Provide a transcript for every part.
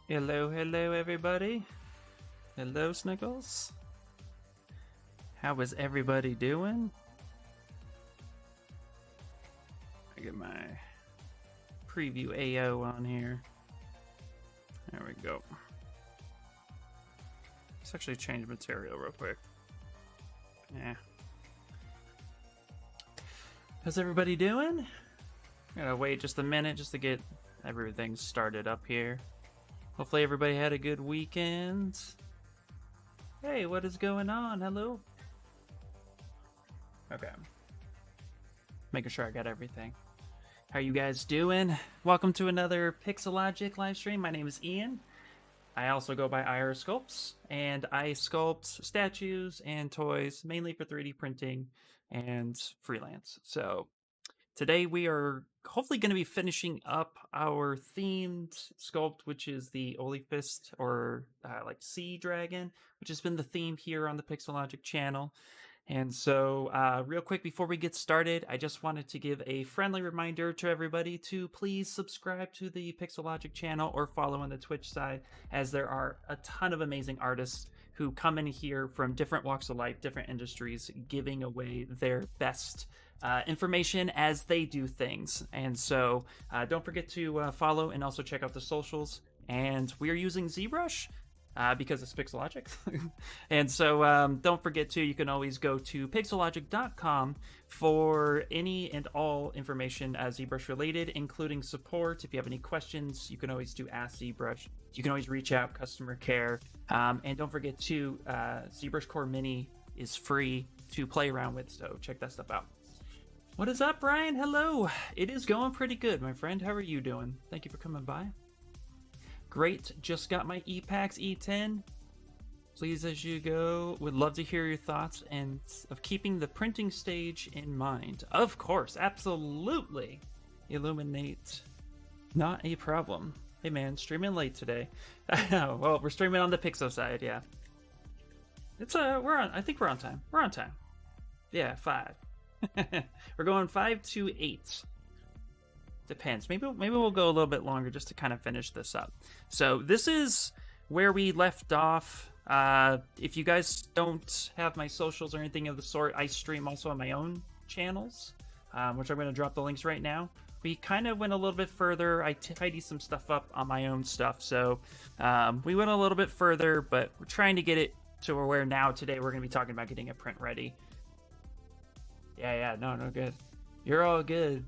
Hello, hello, everybody. Hello, Snickles. How is everybody doing? I get my preview AO on here. There we go. Let's actually change material real quick. Yeah. How's everybody doing? Gotta wait just a minute just to get everything started up here. Hopefully everybody had a good weekend. Hey, what is going on? Hello? Okay. Making sure I got everything. How you guys doing? Welcome to another Pixologic live stream. My name is Ian. I also go by IR Sculpts, and I sculpt statues and toys, mainly for 3D printing and freelance. So today we are hopefully going to be finishing up our themed sculpt, which is the Olifist, or like Sea Dragon, which has been the theme here on the Pixologic channel. And so real quick before we get started, I just wanted to give a friendly reminder to everybody to please subscribe to the Pixologic channel or follow on the Twitch side, as there are a ton of amazing artists who come in here from different walks of life, different industries, giving away their best information as they do things. And so don't forget to follow and also check out the socials. And we are using ZBrush because it's Pixologic. And so don't forget to, you can always go to pixologic.com for any and all information ZBrush related, including support. If you have any questions, you can always do Ask ZBrush. You can always reach out, customer care. And don't forget to, ZBrush Core Mini is free to play around with, so check that stuff out. What is up, Brian? Hello. It is going pretty good, my friend. How are you doing? Thank you for coming by. Great. Just got my ePax E10. Please, as you go, would love to hear your thoughts and of keeping the printing stage in mind. Of course, absolutely. Illuminate, not a problem. Hey man, streaming late today. Well, we're streaming on the Pixo side, yeah. It's we're on. I think we're on time. We're on time. Yeah, 5. We're going 5 to 8. Depends. Maybe we'll go a little bit longer just to kind of finish this up. So this is where we left off. If you guys don't have my socials or anything of the sort, I stream also on my own channels, which I'm going to drop the links right now. We kind of went a little bit further. I tidied some stuff up on my own stuff. So we went a little bit further, but we're trying to get it to where now today we're going to be talking about getting a print ready. Yeah, no good. You're all good.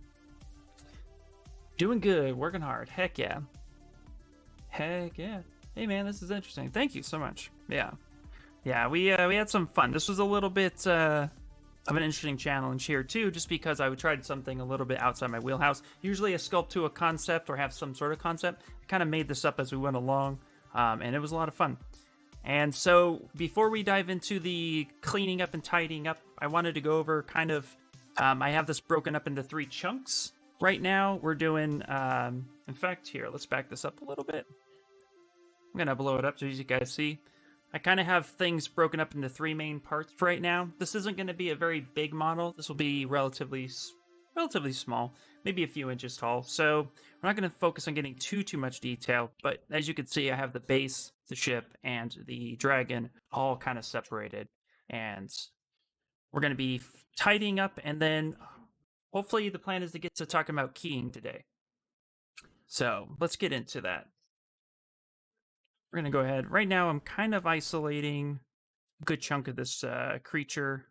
Doing good, working hard. Heck yeah. Heck yeah. Hey man, this is interesting. Thank you so much. Yeah, we had some fun. This was a little bit of an interesting challenge here too, just because I tried something a little bit outside my wheelhouse. Usually I sculpt to a concept or have some sort of concept. I kind of made this up as we went along, and it was a lot of fun. And so before we dive into the cleaning up and tidying up, I wanted to go over kind of, I have this broken up into 3 chunks. Right now we're doing, in fact, here, let's back this up a little bit. I'm going to blow it up so you guys see. I kind of have things broken up into 3 main parts for right now. This isn't going to be a very big model. This will be relatively small, maybe a few inches tall. So we're not going to focus on getting too much detail, but as you can see, I have the base, the ship, and the dragon all kind of separated. And we're going to be tidying up, and then hopefully the plan is to get to talking about keying today. So let's get into that. We're going to go ahead. Right now I'm kind of isolating a good chunk of this creature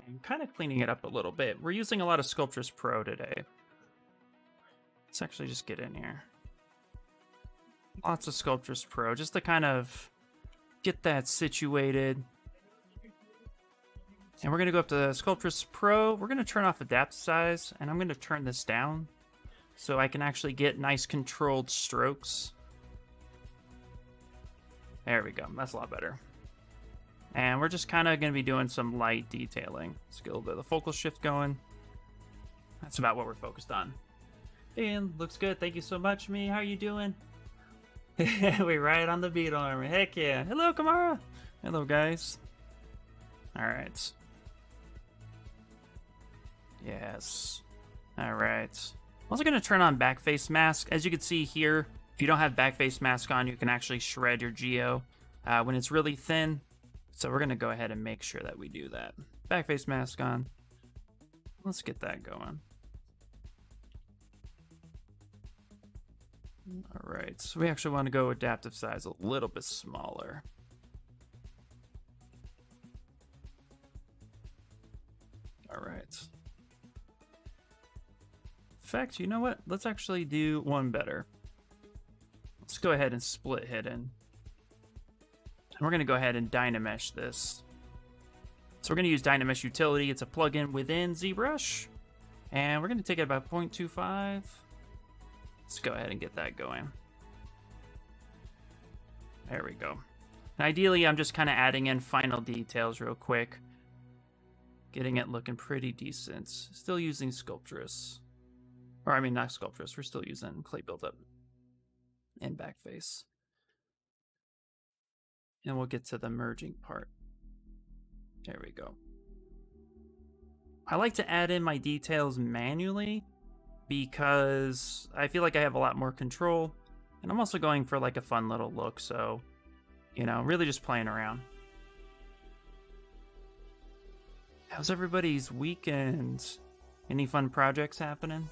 and kind of cleaning it up a little bit. We're using a lot of Sculptress Pro today. Let's actually just get in here. Lots of Sculptress Pro just to kind of get that situated. And we're going to go up to Sculptress Pro. We're going to turn off Adapt Size, and I'm going to turn this down so I can actually get nice controlled strokes. There we go. That's a lot better. And we're just kind of going to be doing some light detailing. Let's get a little bit of the focal shift going. That's about what we're focused on. And looks good. Thank you so much, me. How are you doing? We ride on the beetle armor. Heck yeah. Hello, Kamara. Hello, guys. All right. Yes. All right. I'm also going to turn on backface mask. As you can see here, If you don't have backface mask on, you can actually shred your geo when it's really thin. So we're going to go ahead and make sure that we do that. Backface mask on. Let's get that going. All right, so we actually want to go adaptive size a little bit smaller. All right. In fact, you know what? Let's actually do one better. Let's go ahead and split hidden. And we're going to go ahead and Dynamesh this. So we're going to use Dynamesh utility. It's a plugin within ZBrush. And we're going to take it about 0.25. Let's go ahead and get that going. There we go. And ideally, I'm just kind of adding in final details real quick. Getting it looking pretty decent. Still using Sculptress. Or I mean, not Sculptress. We're still using Clay Buildup and Backface. And we'll get to the merging part. There we go. I like to add in my details manually because I feel like I have a lot more control. And I'm also going for like a fun little look. So, you know, really just playing around. How's everybody's weekend? Any fun projects happening?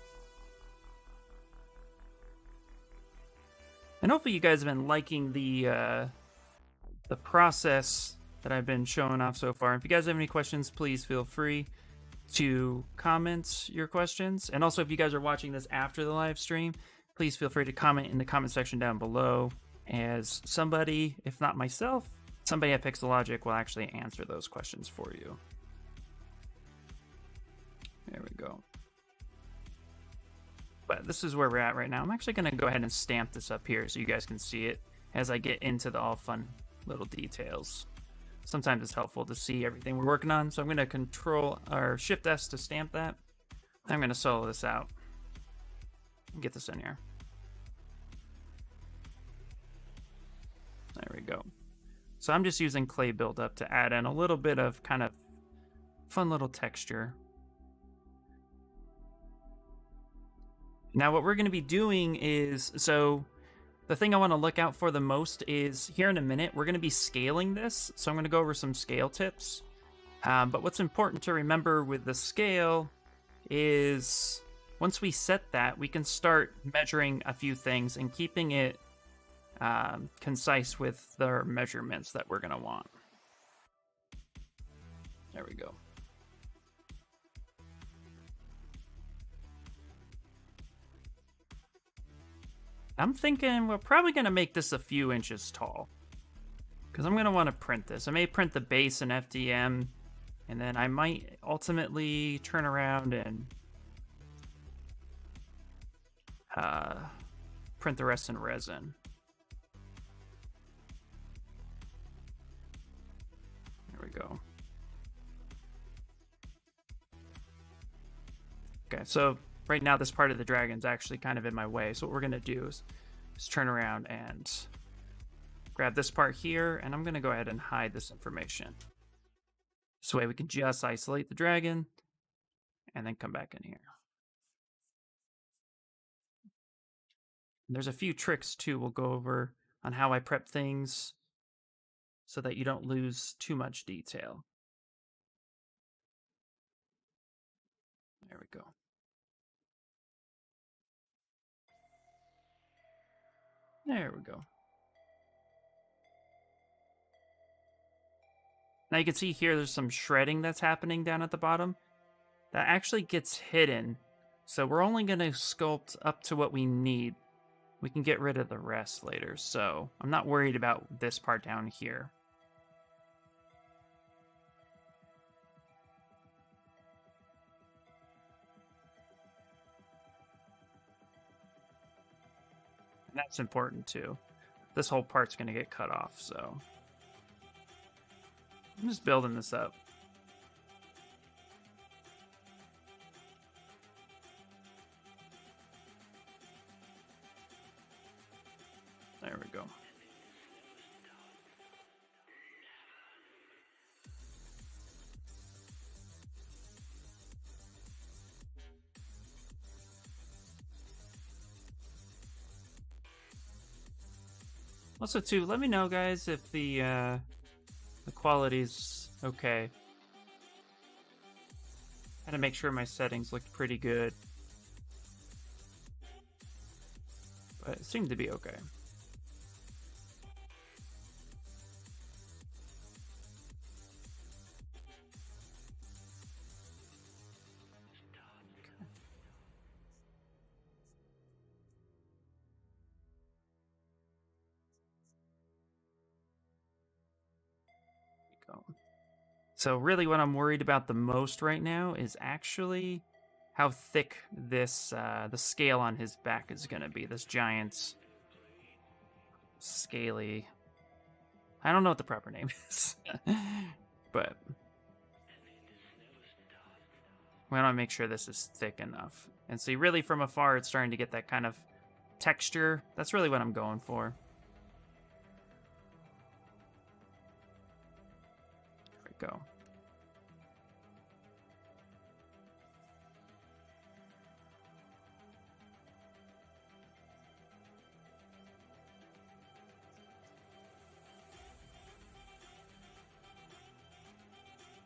And hopefully you guys have been liking the process that I've been showing off so far. If you guys have any questions, please feel free to comment your questions. And also, if you guys are watching this after the live stream, please feel free to comment in the comment section down below, as somebody, if not myself, somebody at Pixologic will actually answer those questions for you. There we go. But this is where we're at right now. I'm actually going to go ahead and stamp this up here so you guys can see it as I get into the all fun little details. Sometimes it's helpful to see everything we're working on. So I'm going to Control or Shift S to stamp that. I'm going to solo this out and get this in here. There we go. So I'm just using Clay Buildup to add in a little bit of kind of fun little texture. Now what we're going to be doing is, so the thing I want to look out for the most is here in a minute, we're going to be scaling this. So I'm going to go over some scale tips. But what's important to remember with the scale is once we set that, we can start measuring a few things and keeping it concise with the measurements that we're going to want. There we go. I'm thinking we're probably going to make this a few inches tall, because I'm going to want to print this. I may print the base in FDM, and then I might ultimately turn around and print the rest in resin. There we go. Okay, so right now this part of the dragon's actually kind of in my way. So what we're going to do is turn around and grab this part here, and I'm going to go ahead and hide this information. This way we can just isolate the dragon and then come back in here. And there's a few tricks too we'll go over on how I prep things so that you don't lose too much detail. There we go. There we go. Now you can see here there's some shredding that's happening down at the bottom. That actually gets hidden. So we're only going to sculpt up to what we need. We can get rid of the rest later. So I'm not worried about this part down here. That's important too. This whole part's going to get cut off, so I'm just building this up. There we go. Also, too, let me know, guys, if the quality's okay. Had to make sure my settings looked pretty good, but it seemed to be okay. So really what I'm worried about the most right now is actually how thick this the scale on his back is going to be. This giant scaly... I don't know what the proper name is. But we want to make sure this is thick enough. And see, really from afar, it's starting to get that kind of texture. That's really what I'm going for. There we go.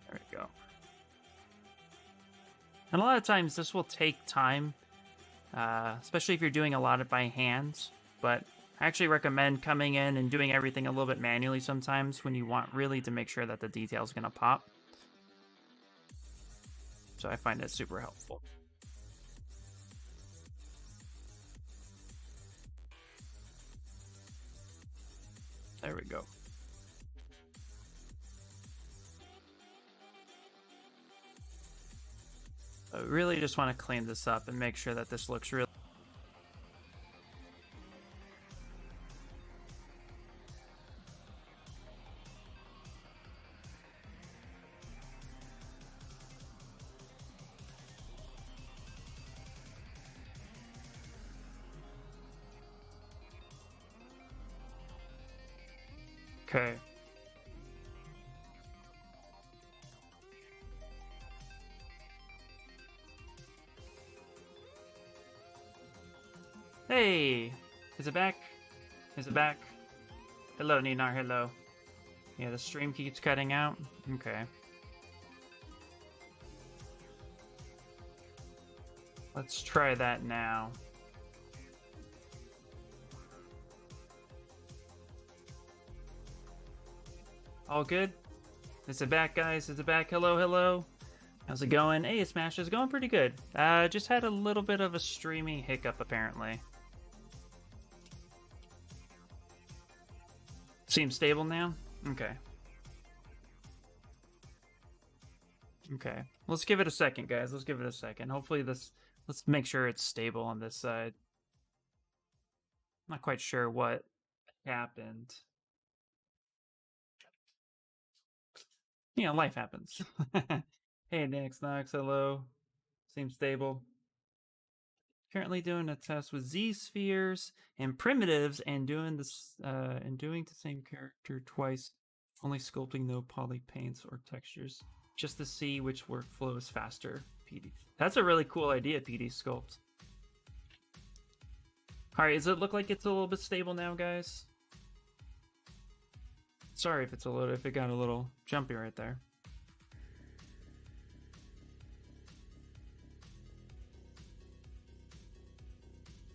There we go. And a lot of times this will take time, especially if you're doing a lot of by hand, but I actually recommend coming in and doing everything a little bit manually sometimes when you want really to make sure that the detail is going to pop. So I find it super helpful. There we go. I really just want to clean this up and make sure that this looks really... Okay. Hey! Is it back? Is it back? Hello, Ninar, hello. Yeah, the stream keeps cutting out? Okay. Let's try that now. All good? Is it back, guys? Is it back? Hello, hello. How's it going? Hey, Smash is going pretty good. Just had a little bit of a streaming hiccup, apparently. Seems stable now? Okay. Okay. Let's give it a second, guys. Let's give it a second. Hopefully this... Let's make sure it's stable on this side. Not quite sure what happened. You know, life happens. Hey, Nox, hello. Seems stable. Currently doing a test with Z spheres and primitives, and doing this and doing the same character twice. Only sculpting no poly paints or textures, just to see which workflow is faster. PD. That's a really cool idea, PD Sculpt. All right, does it look like it's a little bit stable now, guys? Sorry if it got a little jumpy right there.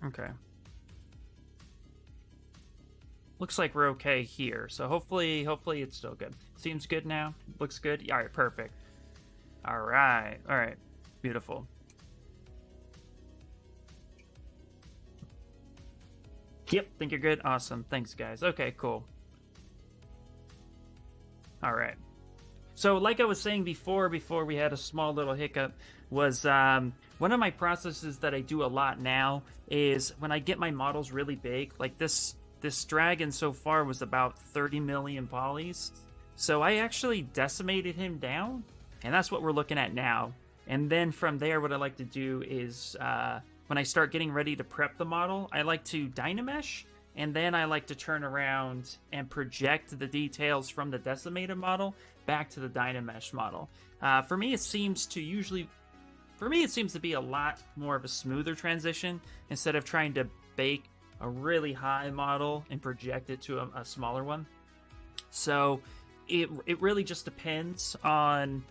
Okay. Looks like we're okay here, so hopefully it's still good. Seems good now. Looks good. All right, perfect. All right, beautiful. Yep, think you're good. Awesome. Thanks, guys. Okay, cool. All right. So like I was saying before we had a small little hiccup, was one of my processes that I do a lot now is when I get my models really big, like this dragon so far was about 30 million polys. So I actually decimated him down, and that's what we're looking at now. And then from there, what I like to do is when I start getting ready to prep the model, I like to Dynamesh, and then I like to turn around and project the details from the decimated model back to the Dynamesh model. For me, it seems to be a lot more of a smoother transition instead of trying to bake a really high model and project it to a smaller one. So it really just depends on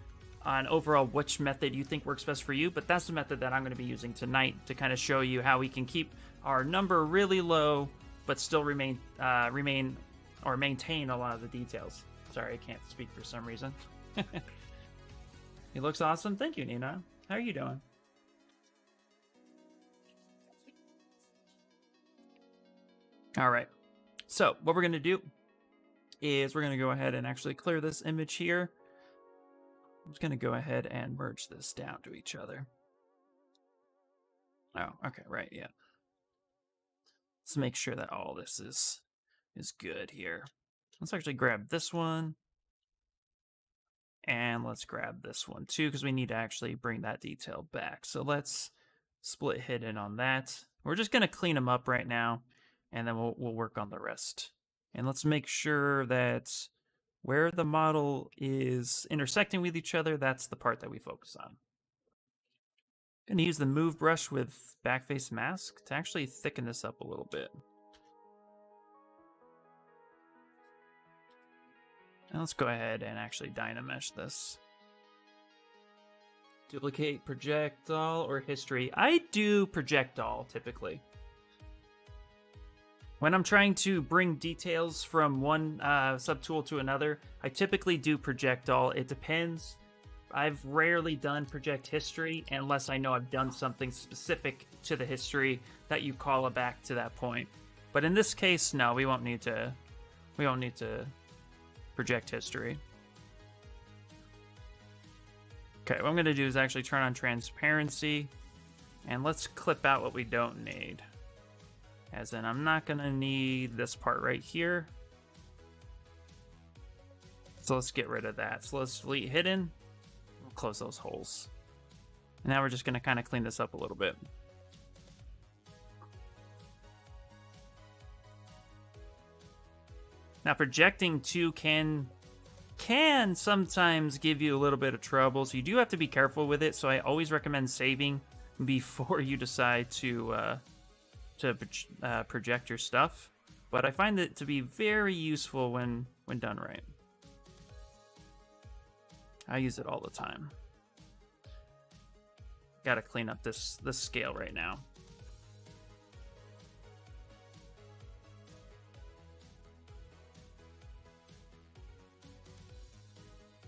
overall which method you think works best for you, but that's the method that I'm going to be using tonight to kind of show you how we can keep our number really low but still maintain a lot of the details. Sorry, I can't speak for some reason. It looks awesome. Thank you, Nina. How are you doing? All right. So what we're going to do is we're going to go ahead and actually clear this image here. I'm just going to go ahead and merge this down to each other. Oh, okay, right, yeah. Let's make sure that all this is good here. Let's actually grab this one. And let's grab this one too, because we need to actually bring that detail back. So let's split hidden on that. We're just going to clean them up right now, and then we'll work on the rest. And let's make sure that where the model is intersecting with each other, that's the part that we focus on. I'm going to use the move brush with backface mask to actually thicken this up a little bit. And let's go ahead and actually Dynamesh this. Duplicate, project all, or history. I do project all typically. When I'm trying to bring details from one subtool to another, I typically do project all. It depends. I've rarely done project history unless I know I've done something specific to the history that you call it back to that point. But in this case, no, we won't need to project history. Okay, what I'm going to do is actually turn on transparency, and let's clip out what we don't need. As in, I'm not going to need this part right here. So let's get rid of that. So let's delete hidden. We'll close those holes. And now we're just going to kind of clean this up a little bit. Now projecting too can sometimes give you a little bit of trouble, so you do have to be careful with it. So I always recommend saving before you decide to project your stuff. But I find it to be very useful when done right. I use it all the time. Got to clean up this scale right now.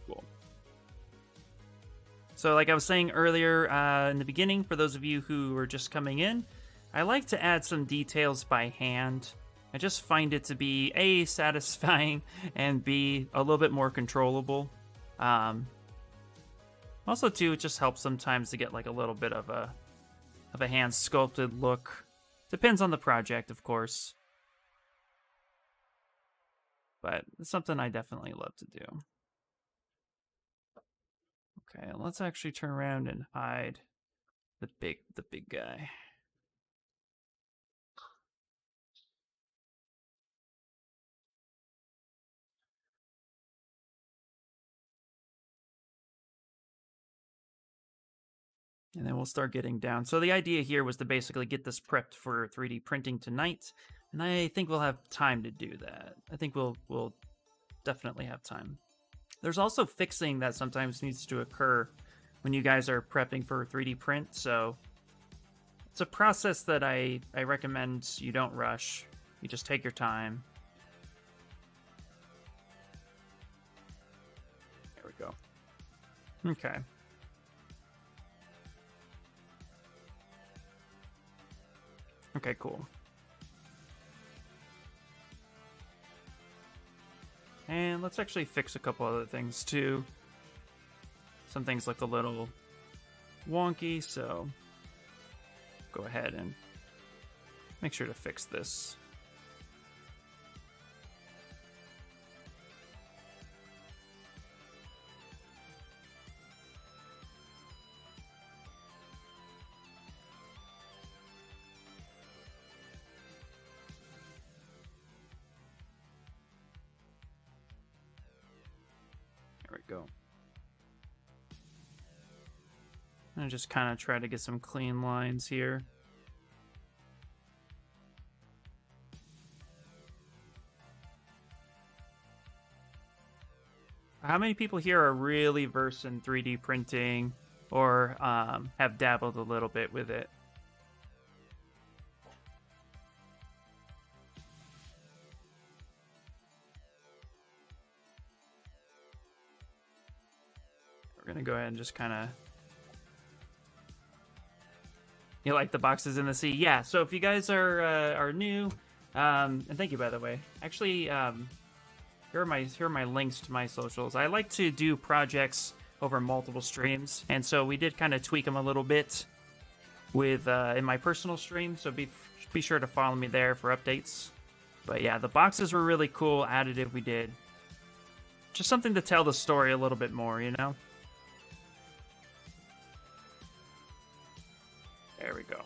Cool. So like I was saying earlier in the beginning, for those of you who are just coming in, I like to add some details by hand. I just find it to be A, satisfying, and B, a little bit more controllable. Also too, it just helps sometimes to get like a little bit of a hand sculpted look. Depends on the project, of course. But it's something I definitely love to do. Okay, let's actually turn around and hide the big guy. And then we'll start getting down. So the idea here was to basically get this prepped for 3D printing tonight. And I think we'll have time to do that. I think we'll definitely have time. There's also fixing that sometimes needs to occur when you guys are prepping for 3D print. So it's a process that I recommend you don't rush. You just take your time. There we go. Okay. Okay, cool. And let's actually fix a couple other things too. Some things look a little wonky, so go ahead and make sure to fix this. There we go. And just kind of try to get some clean lines here. How many people here are really versed in 3D printing or have dabbled a little bit with it? We're gonna go ahead and just kind of... You like the boxes in the sea? Yeah, so if you guys are new, and thank you, by the way. Actually, here are my links to my socials. I like to do projects over multiple streams, and so we did kind of tweak them a little bit with in my personal stream, so be sure to follow me there for updates. But yeah, the boxes were really cool, additive we did. Just something to tell the story a little bit more, you know? There we go.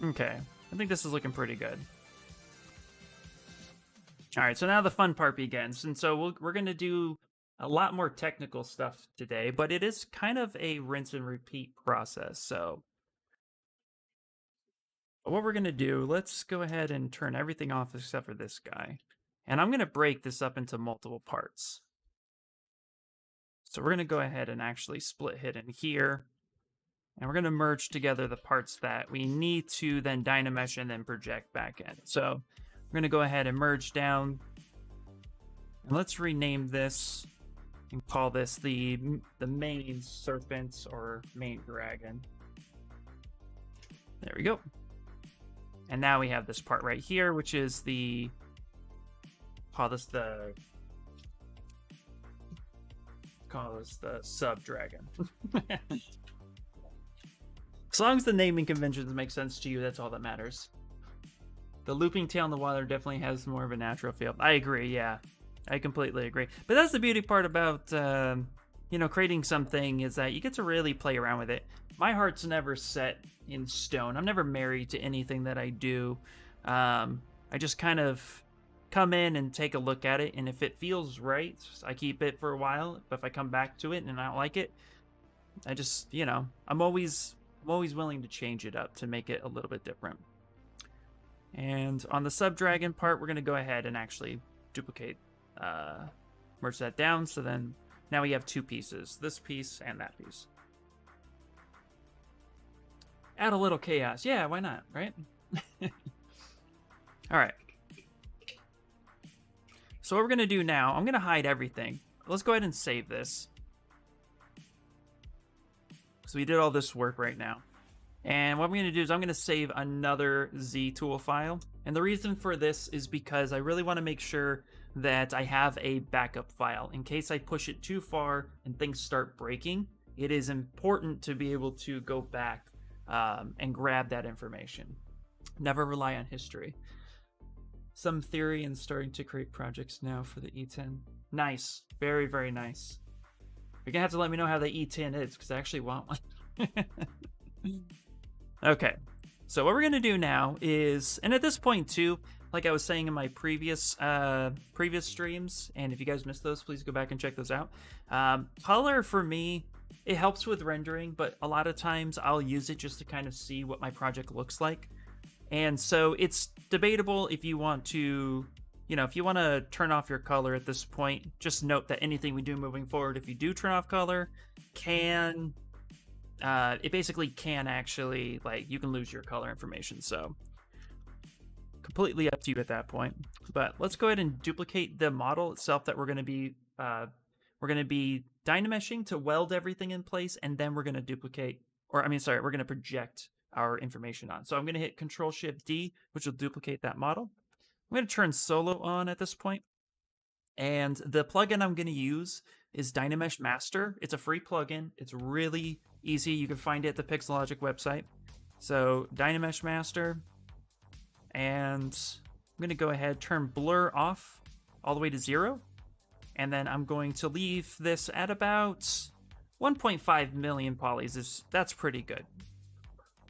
Okay, I think this is looking pretty good. All right, so now the fun part begins. And so we're going to do a lot more technical stuff today, but it is kind of a rinse and repeat process. So what we're going to do, let's go ahead and turn everything off except for this guy. And I'm going to break this up into multiple parts. So we're going to go ahead and actually split hidden here. And we're going to merge together the parts that we need to then Dynamesh and then project back in. So we're going to go ahead and merge down. And let's rename this and call this the main serpent or main dragon. There we go. And now we have this part right here, which is the... Call this the sub-dragon. As long as the naming conventions make sense to you, that's all that matters. The looping tail in the water definitely has more of a natural feel. I agree, yeah. I completely agree. But that's the beauty part about, you know, creating something is that you get to really play around with it. My heart's never set in stone. I'm never married to anything that I do. I just kind of come in and take a look at it, and if it feels right, I keep it for a while. But if I come back to it and I don't like it, I just, you know, I'm always willing to change it up to make it a little bit different. And on the sub-dragon part, we're going to go ahead and actually duplicate, merge that down. So then now we have two pieces, this piece and that piece. Add a little chaos. Yeah, why not, right? All right. So what we're going to do now, I'm going to hide everything. Let's go ahead and save this. So we did all this work right now. And what I'm going to do is I'm going to save another ZTool file. And the reason for this is because I really want to make sure that I have a backup file. In case I push it too far and things start breaking, it is important to be able to go back and grab that information. Never rely on history. Some theory and starting to create projects now for the E10. Nice. Very, very nice. You're going to have to let me know how the E10 is, because I actually want one. Okay, so what we're going to do now is, and at this point too, like I was saying in my previous streams, and if you guys missed those, please go back and check those out. Color, for me, it helps with rendering, but a lot of times I'll use it just to kind of see what my project looks like. And so it's debatable if you want to... You know, if you want to turn off your color at this point, just note that anything we do moving forward, if you do turn off color, it basically can actually, like, you can lose your color information. So completely up to you at that point. But let's go ahead and duplicate the model itself that we're going to be Dynameshing to weld everything in place, and then we're going to duplicate, or I mean, sorry, we're going to project our information on. So I'm going to hit Control-Shift-D, which will duplicate that model. I'm going to turn solo on at this point. And the plugin I'm going to use is Dynamesh Master. It's a free plugin. It's really easy. You can find it at the Pixologic website. So Dynamesh Master. And I'm going to go ahead, turn blur off all the way to 0. And then I'm going to leave this at about 1.5 million polys. That's pretty good.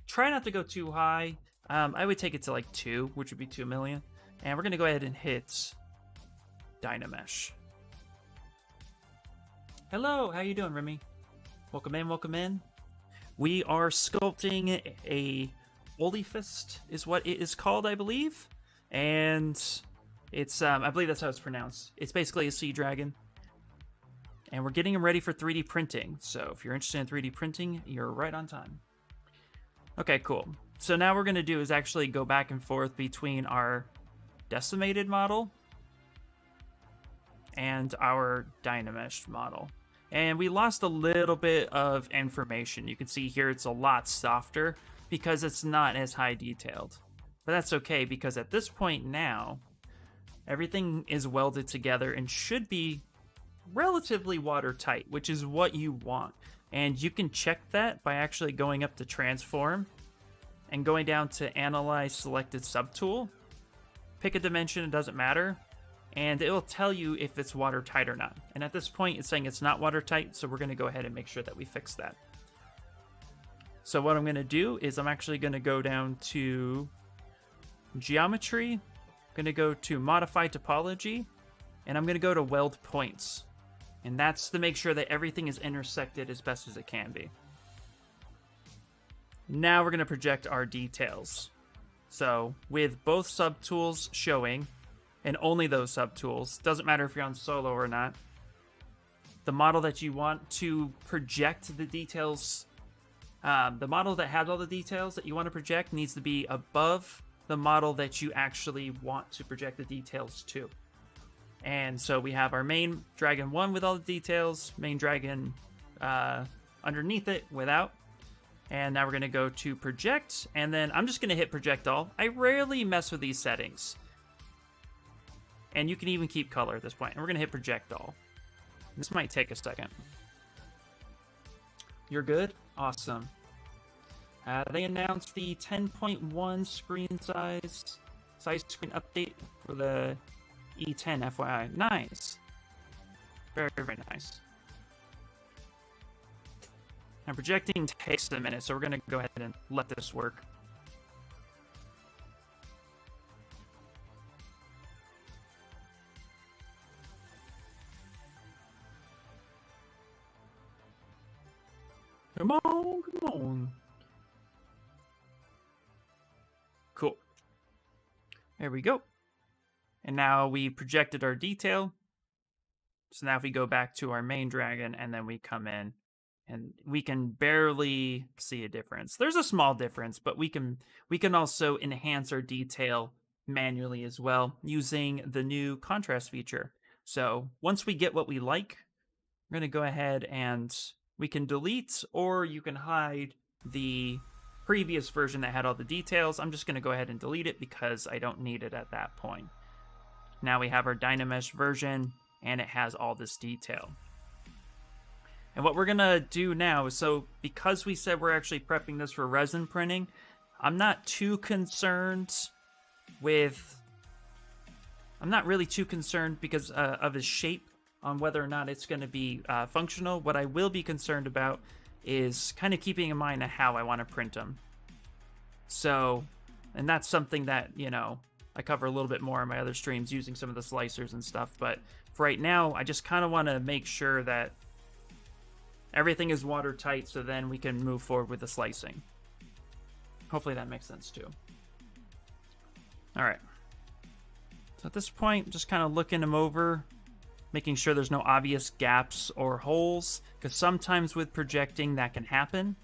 Try not to go too high. I would take it to like 2, which would be 2 million. And we're going to go ahead and hit Dynamesh. Hello, how you doing, Remy? Welcome in, welcome in. We are sculpting a Olifist, is what it is called, I believe. And it's, I believe that's how it's pronounced. It's basically a sea dragon. And we're getting them ready for 3D printing. So if you're interested in 3D printing, you're right on time. Okay, cool. So now what we're going to do is actually go back and forth between our decimated model and our Dynameshed model. And we lost a little bit of information. You can see here it's a lot softer because it's not as high detailed. But that's okay, because at this point now, everything is welded together and should be relatively watertight, which is what you want. And you can check that by actually going up to Transform and going down to Analyze Selected Subtool. Pick a dimension, it doesn't matter, and it will tell you if it's watertight or not. And at this point, it's saying it's not watertight, so we're going to go ahead and make sure that we fix that. So what I'm going to do is I'm actually going to go down to Geometry, I'm going to go to Modify Topology, and I'm going to go to Weld Points. And that's to make sure that everything is intersected as best as it can be. Now we're going to project our details. So with both subtools showing, and only those subtools, doesn't matter if you're on solo or not, the model that you want to project the details, the model that has all the details that you want to project needs to be above the model that you actually want to project the details to. And so we have our main dragon 1 with all the details, main dragon underneath it without. And now we're going to go to project, and then I'm just going to hit project all. I rarely mess with these settings. And you can even keep color at this point. And we're going to hit project all. This might take a second. You're good? Awesome. They announced the 10.1 screen size screen update for the E10, FYI. Nice. Very, very nice. Now, projecting takes a minute, so we're going to go ahead and let this work. Come on, come on. Cool. There we go. And now we projected our detail. So now if we go back to our main dragon and then we come in, and we can barely see a difference. There's a small difference, but we can also enhance our detail manually as well using the new contrast feature. So once we get what we like, we're going to go ahead and we can delete, or you can hide the previous version that had all the details. I'm just going to go ahead and delete it because I don't need it at that point. Now we have our Dynamesh version and it has all this detail. And what we're going to do now is, so because we said we're actually prepping this for resin printing, I'm not too concerned with, I'm not really too concerned because of his shape on whether or not it's going to be functional. What I will be concerned about is kind of keeping in mind how I want to print them. So, and that's something that, you know, I cover a little bit more in my other streams using some of the slicers and stuff. But for right now, I just kind of want to make sure that everything is watertight, so then we can move forward with the slicing. Hopefully that makes sense too. All right. So at this point, just kind of looking them over, making sure there's no obvious gaps or holes, because sometimes with projecting that can happen.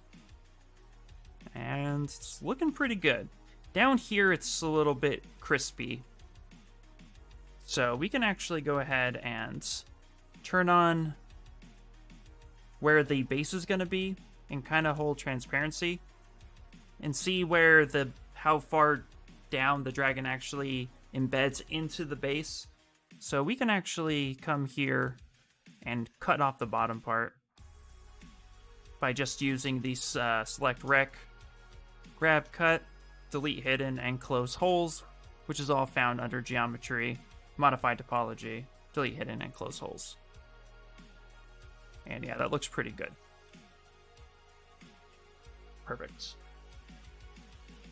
And it's looking pretty good. Down here, it's a little bit crispy. So we can actually go ahead and turn on where the base is going to be and kind of hold transparency and see where how far down the dragon actually embeds into the base. So we can actually come here and cut off the bottom part by just using these select rec, grab, cut, delete hidden, and close holes, which is all found under geometry, modify topology, delete hidden, and close holes. And yeah, that looks pretty good. Perfect.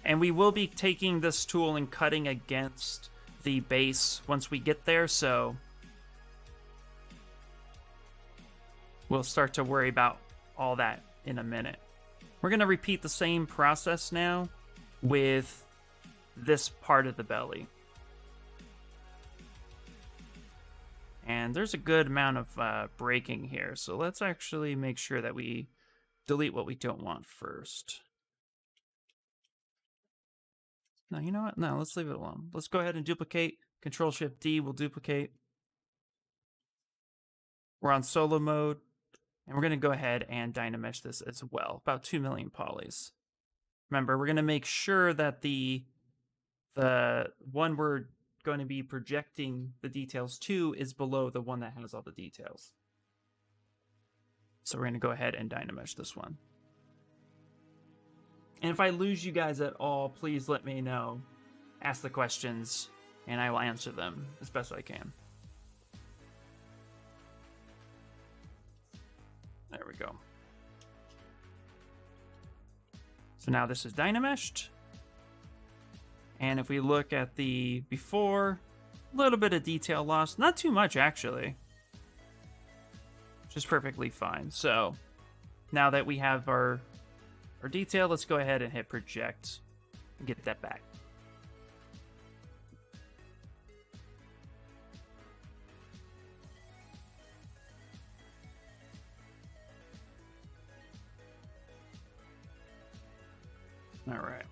And we will be taking this tool and cutting against the base once we get there, so we'll start to worry about all that in a minute. We're going to repeat the same process now with this part of the belly. And there's a good amount of breaking here, so let's actually make sure that we delete what we don't want first. No, you know what? No, let's leave it alone. Let's go ahead and duplicate. Control-Shift-D will duplicate. We're on solo mode, and we're going to go ahead and Dynamesh this as well, about 2 million polys. Remember, we're going to make sure that the one we're going to be projecting the details to is below the one that has all the details. So we're going to go ahead and Dynamesh this one. And if I lose you guys at all, please let me know. Ask the questions, and I will answer them as best I can. There we go. So now this is Dynameshed. And if we look at the before, a little bit of detail loss. Not too much, actually. Just perfectly fine. So now that we have our detail, let's go ahead and hit project and get that back. All right.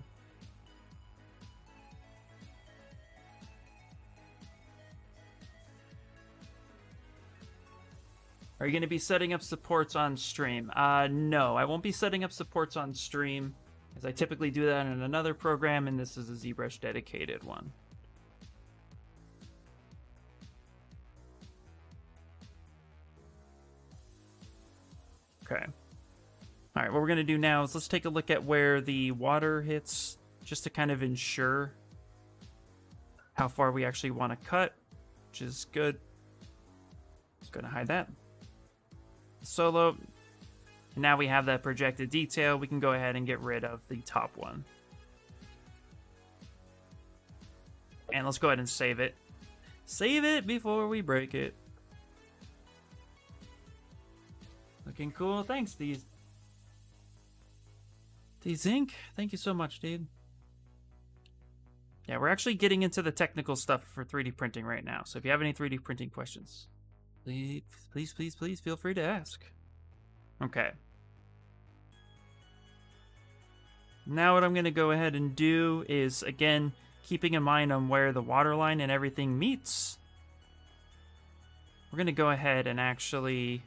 Are you going to be setting up supports on stream? No, I won't be setting up supports on stream, as I typically do that in another program, and this is a ZBrush dedicated one. Okay. All right, what we're going to do now is let's take a look at where the water hits, just to kind of ensure how far we actually want to cut, which is good. Just going to hide that. Solo. And now we have that projected detail. We can go ahead and get rid of the top one. And let's go ahead and save it. Save it before we break it. Looking cool. Thanks, D-Zinc. Thank you so much, dude. Yeah, we're actually getting into the technical stuff for 3D printing right now. So if you have any 3D printing questions, please feel free to ask. Okay. Now what I'm going to go ahead and do is, again, keeping in mind on where the waterline and everything meets, we're going to go ahead and actually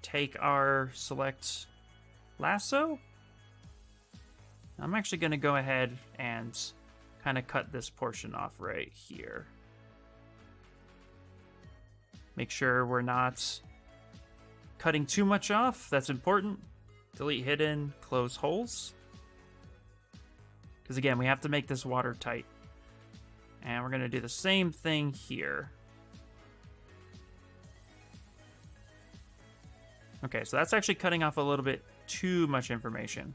take our select lasso. I'm actually going to go ahead and kind of cut this portion off right here. Make sure we're not cutting too much off. That's important. Delete hidden, close holes. Because again, we have to make this watertight. And we're going to do the same thing here. Okay, so that's actually cutting off a little bit too much information.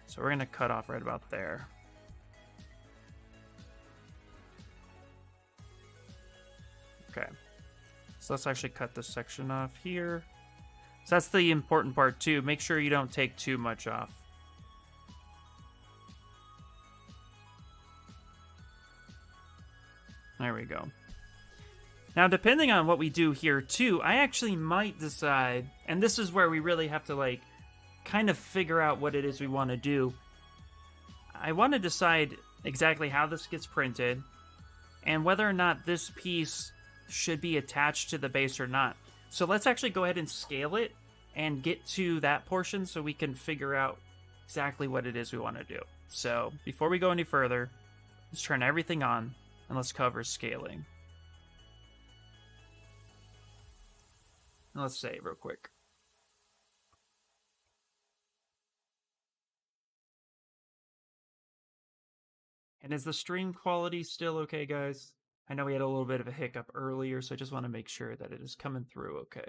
So we're going to cut off right about there. Okay, so let's actually cut this section off here. So that's the important part too. Make sure you don't take too much off. There we go. Now, depending on what we do here too, I actually might decide, and this is where we really have to like kind of figure out what it is we want to do. I want to decide exactly how this gets printed and whether or not this piece should be attached to the base or not. So let's actually go ahead and scale it and get to that portion so we can figure out exactly what it is we want to do. So before we go any further, let's turn everything on and let's cover scaling. Let's save real quick. And is the stream quality still okay, guys? I know we had a little bit of a hiccup earlier, so I just want to make sure that it is coming through okay.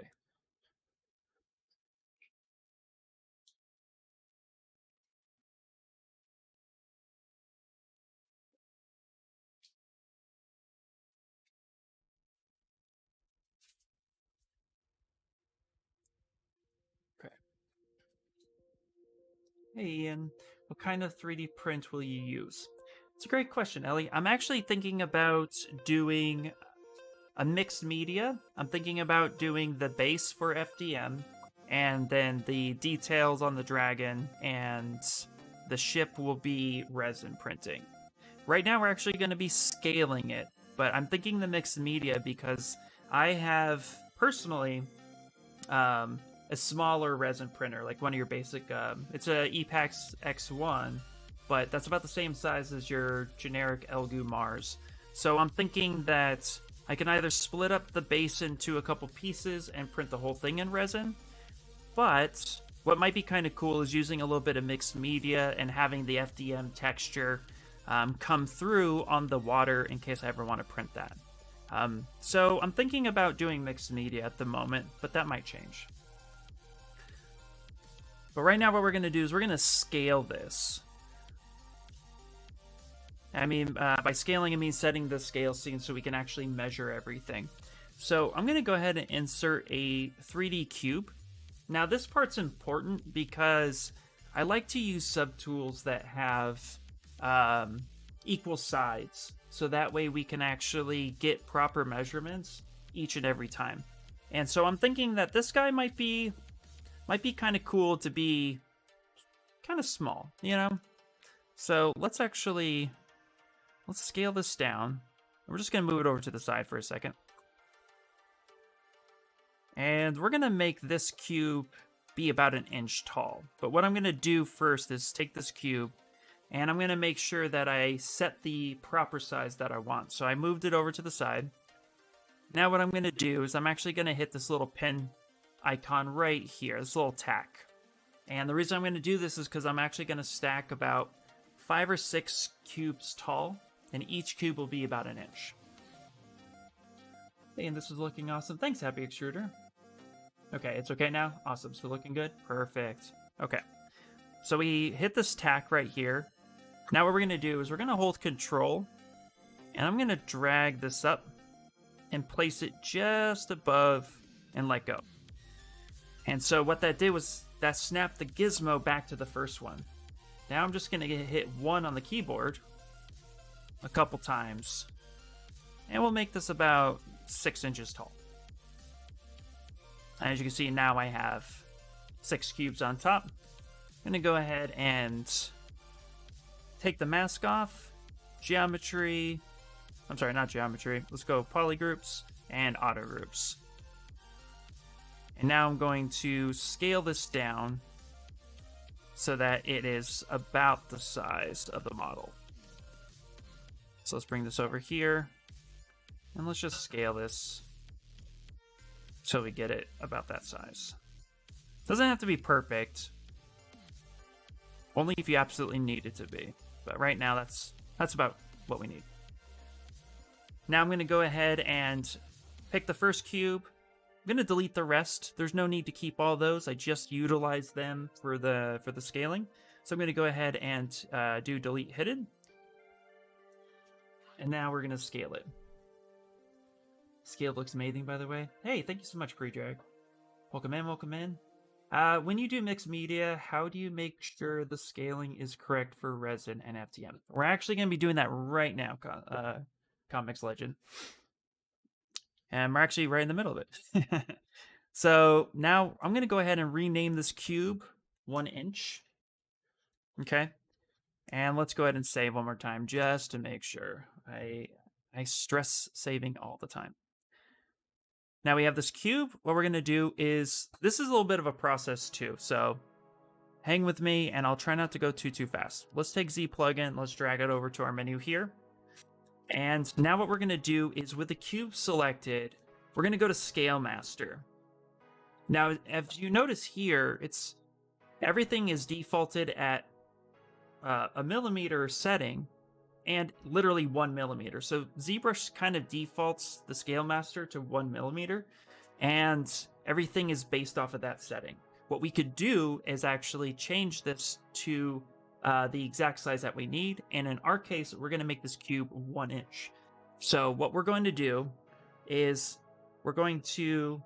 Okay. Hey Ian, what kind of 3D print will you use? It's a great question, Ellie. I'm actually thinking about doing a mixed media. I'm thinking about doing the base for FDM, and then the details on the dragon and the ship will be resin printing. Right now, we're actually going to be scaling it, but I'm thinking the mixed media because I have personally a smaller resin printer, like one of your basic. It's a Epax X1, but that's about the same size as your generic Elgu Mars. So I'm thinking that I can either split up the base into a couple pieces and print the whole thing in resin, but what might be kind of cool is using a little bit of mixed media and having the FDM texture come through on the water in case I ever want to print that. So I'm thinking about doing mixed media at the moment, but that might change. But right now what we're going to do is we're going to scale this. I mean, by scaling, I mean setting the scale scene so we can actually measure everything. So I'm going to go ahead and insert a 3D cube. Now this part's important because I like to use subtools that have equal sides, so that way we can actually get proper measurements each and every time. And so I'm thinking that this guy might be kind of cool to be kind of small, you know? So let's scale this down. We're just going to move it over to the side for a second. And we're going to make this cube be about 1 inch tall. But what I'm going to do first is take this cube, and I'm going to make sure that I set the proper size that I want. So I moved it over to the side. Now what I'm going to do is I'm actually going to hit this little pin icon right here, this little tack. And the reason I'm going to do this is because I'm actually going to stack about 5 or 6 cubes tall, and each cube will be about 1 inch. Hey, and this is looking awesome. Thanks, Happy Extruder. Okay, it's okay now? Awesome, so looking good? Perfect. Okay, so we hit this tack right here. Now what we're going to do is we're going to hold Control, and I'm going to drag this up and place it just above and let go. And so what that did was that snapped the gizmo back to the first one. Now I'm just going to hit 1 on the keyboard a couple times, and we'll make this about 6 inches tall. And as you can see, now I have 6 cubes on top. I'm going to go ahead and take the mask off, geometry, I'm sorry, not geometry, let's go polygroups and auto groups. And now I'm going to scale this down so that it is about the size of the model. So let's bring this over here, and let's just scale this so we get it about that size. Doesn't have to be perfect, only if you absolutely need it to be. But right now, that's about what we need. Now I'm going to go ahead and pick the first cube. I'm going to delete the rest. There's no need to keep all those. I just utilize them for the scaling. So I'm going to go ahead and do delete hidden. And now we're going to scale it. Scale looks amazing, by the way. Hey, thank you so much, Pre-Drag. Welcome in, welcome in. When you do mixed media, how do you make sure the scaling is correct for resin and FDM? We're actually going to be doing that right now, Comics Legend. And we're actually right in the middle of it. So now I'm going to go ahead and rename this cube 1 inch. Okay. And let's go ahead and save one more time just to make sure. I stress saving all the time. Now we have this cube. What we're going to do is, this is a little bit of a process too. So hang with me and I'll try not to go too fast. Let's take Z plugin. Let's drag it over to our menu here. And now what we're going to do is, with the cube selected, we're going to go to Scale Master. Now, as you notice here, everything is defaulted at a millimeter setting and literally 1 millimeter. So ZBrush kind of defaults the Scale Master to 1 millimeter, and everything is based off of that setting. What we could do is actually change this to the exact size that we need, and in our case, we're going to make this cube 1 inch. So what we're going to do is we're going to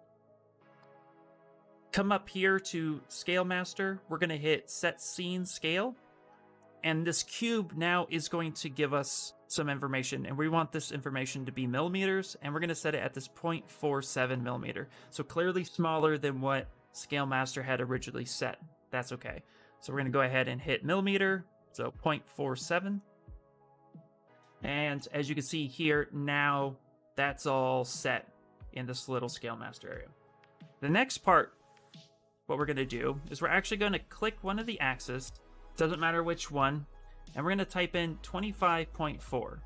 come up here to Scale Master. We're going to hit Set Scene Scale, And this cube now is going to give us some information, and we want this information to be millimeters, and we're going to set it at this 0.47 millimeter. So clearly smaller than what Scale Master had originally set. That's okay. So we're going to go ahead and hit millimeter, so 0.47. And as you can see here, now that's all set in this little Scale Master area. The next part, what we're going to do is we're actually going to click one of the axes, doesn't matter which one, and we're going to type in 25.4.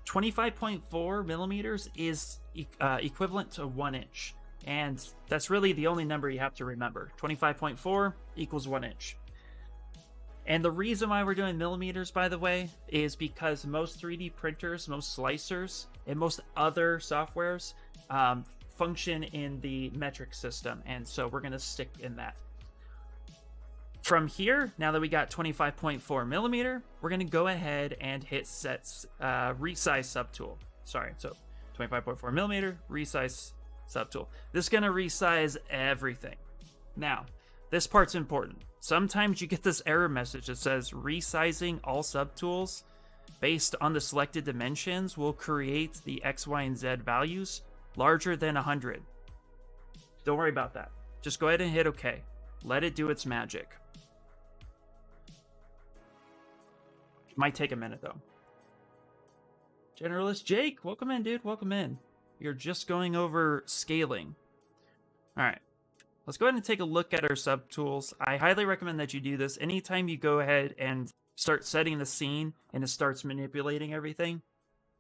25.4 millimeters is equivalent to 1 inch, and that's really the only number you have to remember. 25.4 equals 1 inch. And the reason why we're doing millimeters, by the way, is because most 3D printers, most slicers, and most other softwares function in the metric system, and so we're going to stick in that. From here, now that we got 25.4 millimeter, we're going to go ahead and hit resize subtool. Sorry, so 25.4 millimeter, resize subtool. This is going to resize everything. Now, this part's important. Sometimes you get this error message that says resizing all subtools based on the selected dimensions will create the X, Y, and Z values larger than 100. Don't worry about that. Just go ahead and hit OK. Let it do its magic. Might take a minute though. Generalist Jake, welcome in, dude. Welcome in. You're just going over scaling. All right. Let's go ahead and take a look at our subtools. I highly recommend that you do this anytime you go ahead and start setting the scene and it starts manipulating everything.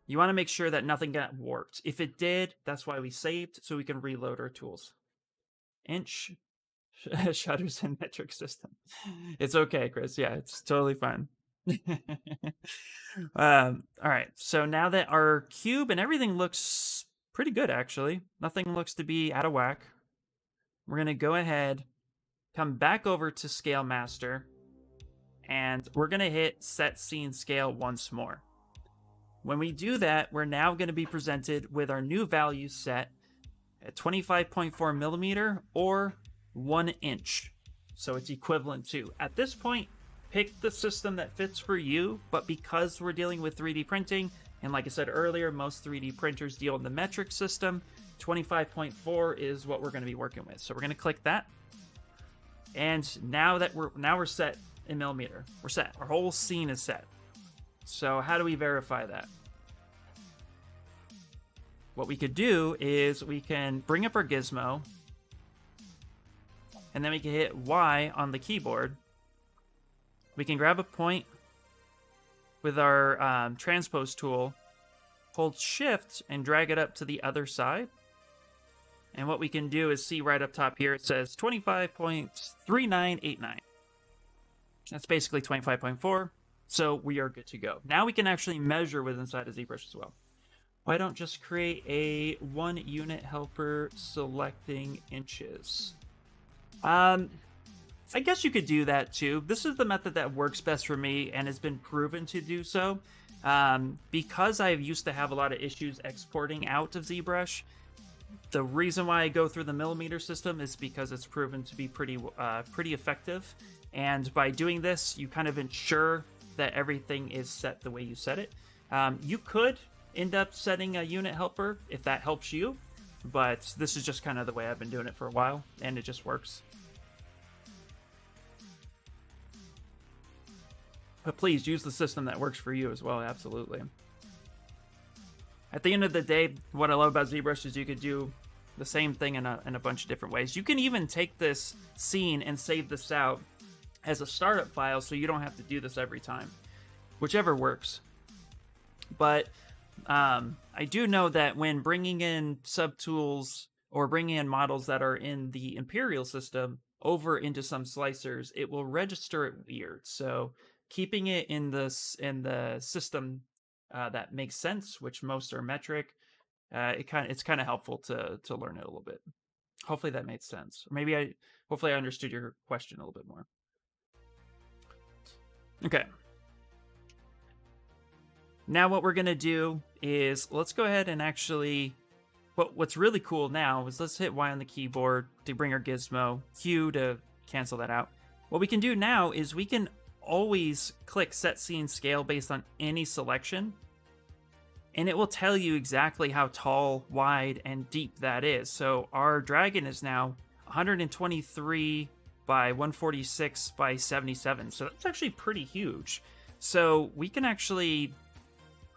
You want to make sure that nothing got warped. If it did, that's why we saved, so we can reload our tools. Inch shutters in metric system. It's okay, Chris. Yeah, it's totally fine. All right, so now that our cube and everything looks pretty good, actually. Nothing looks to be out of whack. We're going to go ahead, come back over to Scale Master, and we're going to hit Set Scene Scale once more. When we do that, we're now going to be presented with our new value set at 25.4 millimeter or 1 inch. So it's equivalent to. At this point, pick the system that fits for you, but because we're dealing with 3D printing, and like I said earlier, most 3D printers deal in the metric system, 25.4 is what we're going to be working with. So we're going to click that. And now that we're set in millimeter. We're set. Our whole scene is set. So how do we verify that? What we could do is we can bring up our gizmo, and then we can hit Y on the keyboard. We can grab a point with our transpose tool, hold Shift, and drag it up to the other side. And what we can do is see right up top here, it says 25.3989. That's basically 25.4. So we are good to go. Now we can actually measure with inside of ZBrush as well. Why don't just create a 1 unit helper selecting inches? I guess you could do that too. This is the method that works best for me and has been proven to do so. Because I used to have a lot of issues exporting out of ZBrush, the reason why I go through the millimeter system is because it's proven to be pretty effective. And by doing this, you kind of ensure that everything is set the way you set it. You could end up setting a unit helper if that helps you, but this is just kind of the way I've been doing it for a while, and it just works. But please use the system that works for you as well, absolutely. At the end of the day, what I love about ZBrush is you could do the same thing in a bunch of different ways. You can even take this scene and save this out as a startup file so you don't have to do this every time. Whichever works. But I do know that when bringing in subtools or bringing in models that are in the Imperial system over into some slicers, it will register it weird. So keeping it in the system that makes sense, which most are metric, it's kind of helpful to learn it a little bit. Hopefully that made sense. Or maybe hopefully I understood your question a little bit more. Okay. Now what we're gonna do is let's go ahead and actually. What's really cool now is let's hit Y on the keyboard to bring our gizmo, Q to cancel that out. What we can do now is we can always click Set Scene Scale based on any selection, and it will tell you exactly how tall, wide, and deep that is. So our dragon is now 123 by 146 by 77. So that's actually pretty huge. So we can actually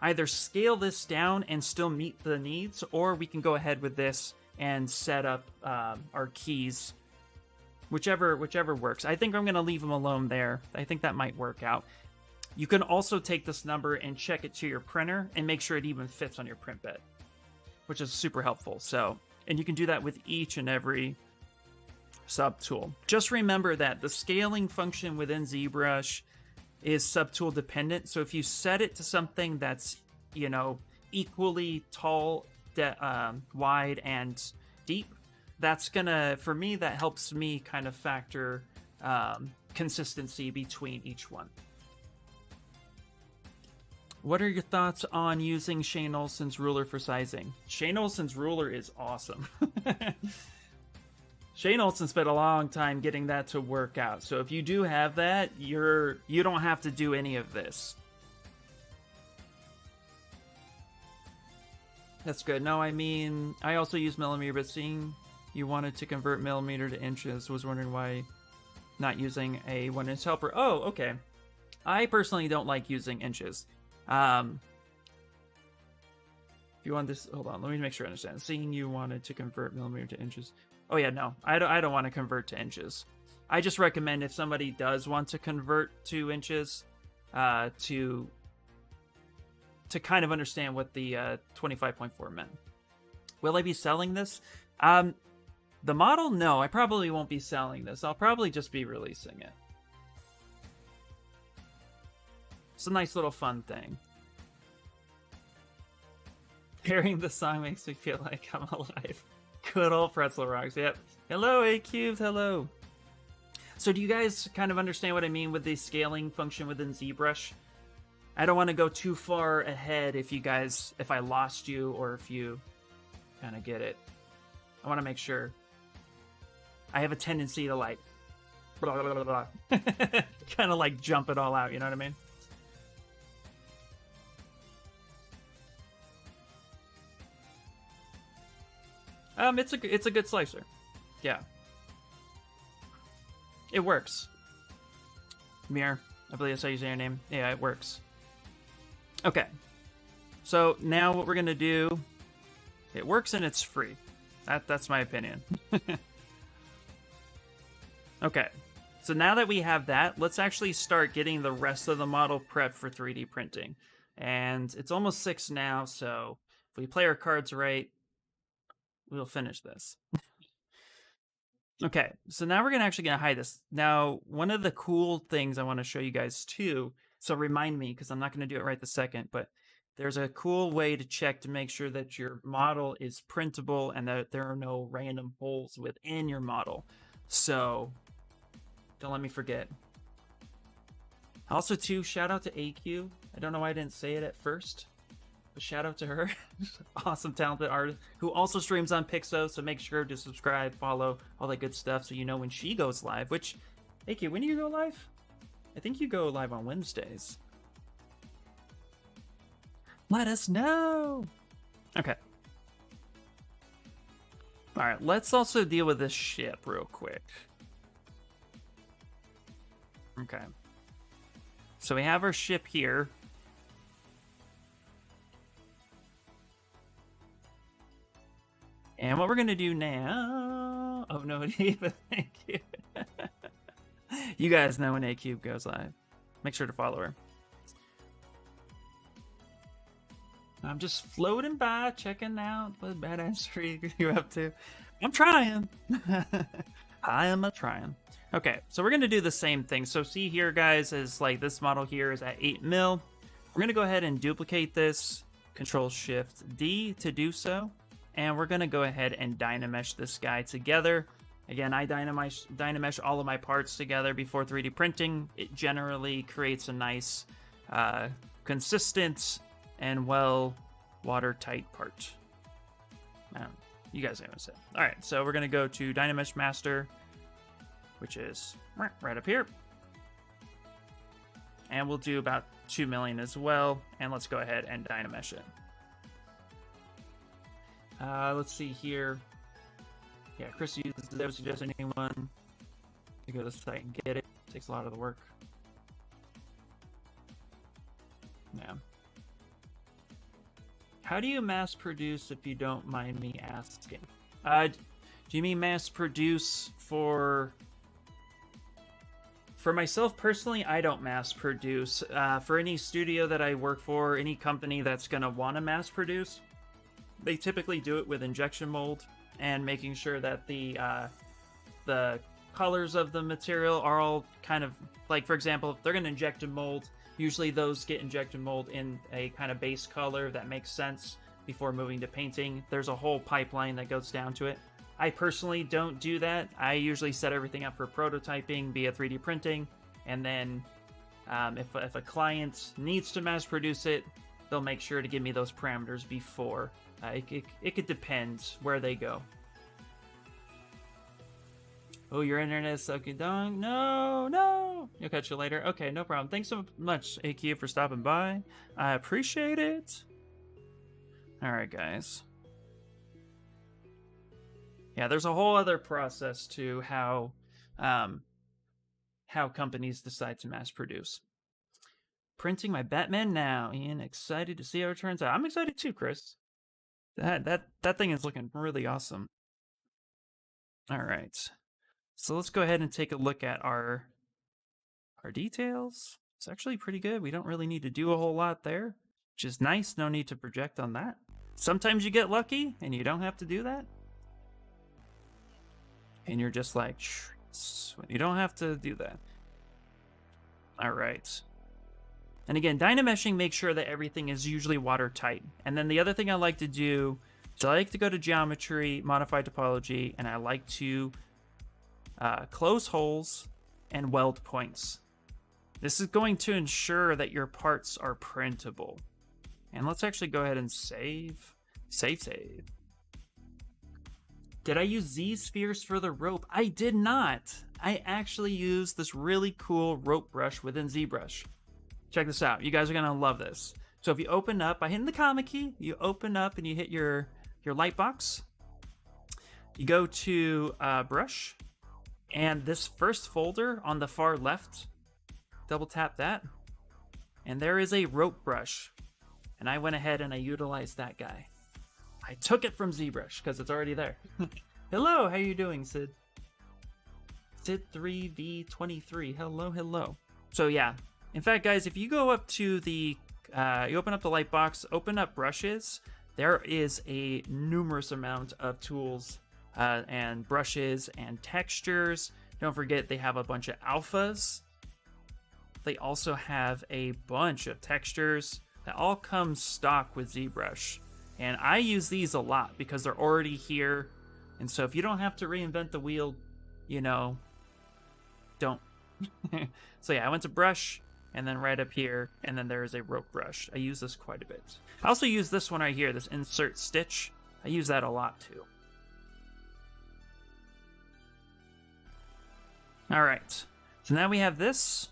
either scale this down and still meet the needs, or we can go ahead with this and set up our keys, whichever works. I think I'm going to leave them alone there. I think that might work out. You can also take this number and check it to your printer and make sure it even fits on your print bed, which is super helpful. So, and you can do that with each and every subtool. Just remember that the scaling function within ZBrush is subtool dependent. So if you set it to something that's, you know, equally tall, wide, and deep, that's gonna, for me, that helps me kind of factor consistency between each one. What are your thoughts on using Shane Olson's ruler for sizing? Shane Olson's ruler is awesome. Shane Olson spent a long time getting that to work out. So if you do have that, you don't have to do any of this. That's good. No, I mean, I also use millimeter, but seeing you wanted to convert millimeter to inches, was wondering why not using a 1-inch helper. Oh, okay. I personally don't like using inches. If you want this, hold on, let me make sure I understand. Seeing you wanted to convert millimeter to inches. Oh yeah, no, I don't want to convert to inches. I just recommend if somebody does want to convert to inches, to kind of understand what the 25.4 meant. Will I be selling this? The model, no, I probably won't be selling this. I'll probably just be releasing it. It's a nice little fun thing. Hearing the song makes me feel like I'm alive. Good old Pretzel Rocks, yep. Hello, A-Cubed, hello. So do you guys kind of understand what I mean with the scaling function within ZBrush? I don't want to go too far ahead if I lost you or if you kind of get it. I want to make sure. I have a tendency to like, blah, blah, blah, blah. kind of like jump it all out, you know what I mean? It's a good slicer. Yeah. It works. Mir, I believe that's how you say your name. Yeah, it works. Okay. So now what we're gonna do, it works and it's free. That's my opinion. Okay. So now that we have that, let's actually start getting the rest of the model prepped for 3D printing. And it's almost 6 now, so if we play our cards right, we'll finish this. Okay, so now we're actually gonna hide this. Now, one of the cool things I want to show you guys too, so remind me, because I'm not gonna do it right this second, but there's a cool way to check to make sure that your model is printable and that there are no random holes within your model. So, don't let me forget. Also too, shout out to AQ. I don't know why I didn't say it at first. But shout out to her. Awesome, talented artist who also streams on Pixo, so make sure to subscribe, follow, all that good stuff so you know when she goes live. Which, AK, when do you go live? I think you go live on Wednesdays. Let us know! Okay. Alright, let's also deal with this ship real quick. Okay. So we have our ship here. And what we're going to do now... Oh, no, Eva, thank you. You guys know when A-Cube goes live. Make sure to follow her. I'm just floating by, checking out what badassery you're up to. I'm trying. I am trying. Okay, so we're going to do the same thing. So see here, guys, is like this model here is at 8 mil. We're going to go ahead and duplicate this. Control-Shift-D to do so. And we're going to go ahead and Dynamesh this guy together. Again, I Dynamesh all of my parts together before 3D printing. It generally creates a nice, consistent, and well watertight part. You guys know what I'm saying. Alright, so we're going to go to Dynamesh Master, which is right up here. And we'll do about 2 million as well. And let's go ahead and Dynamesh it. Let's see here. Yeah, Chris uses it. Suggest anyone to go to the site and get it. Takes a lot of the work. Yeah. How do you mass produce, if you don't mind me asking? Do you mean mass produce for myself personally? I don't mass produce. For any studio that I work for, any company that's gonna want to mass produce, they typically do it with injection mold and making sure that the colors of the material are all kind of, like, for example, if they're gonna inject a mold, usually those get injected mold in a kind of base color that makes sense before moving to painting. There's a whole pipeline that goes down to it. I personally don't do that. I usually set everything up for prototyping via 3D printing, and then if a client needs to mass produce it, they'll make sure to give me those parameters before. It could depend where they go. Oh, your internet is sucking dong. No. You'll catch you later. Okay, no problem. Thanks so much, AQ, for stopping by. I appreciate it. All right, guys. Yeah, there's a whole other process to how companies decide to mass produce. Printing my Batman now, Ian. Excited to see how it turns out. I'm excited too, Chris. That thing is looking really awesome. All right, so let's go ahead and take a look at our details. It's actually pretty good. We don't really need to do a whole lot there, which is nice. No need to project on that. Sometimes you get lucky and you don't have to do that. And you're just like, you don't have to do that. All right. And again, Dynameshing makes sure that everything is usually watertight. And then the other thing I like to do is I like to go to geometry, modify topology, and I like to close holes and weld points. This is going to ensure that your parts are printable. And let's actually go ahead and save. Save. Did I use Z-spheres for the rope? I did not. I actually used this really cool rope brush within ZBrush. Check this out. You guys are gonna love this. So if you open up by hitting the comma key, you open up and you hit your light box. You go to brush, and this first folder on the far left, double tap that, and there is a rope brush. And I went ahead and I utilized that guy. I took it from ZBrush because it's already there. Hello, how you doing, Sid? Sid3v23. Hello. So yeah, in fact, guys, if you go up to the, you open up the light box, open up brushes, there is a numerous amount of tools and brushes and textures. Don't forget they have a bunch of alphas. They also have a bunch of textures that all come stock with ZBrush. And I use these a lot because they're already here. And so if you don't have to reinvent the wheel, you know, don't. So yeah, I went to brush, and then right up here, and then there is a rope brush. I use this quite a bit. I also use this one right here, this insert stitch. I use that a lot too. All right, so now we have this.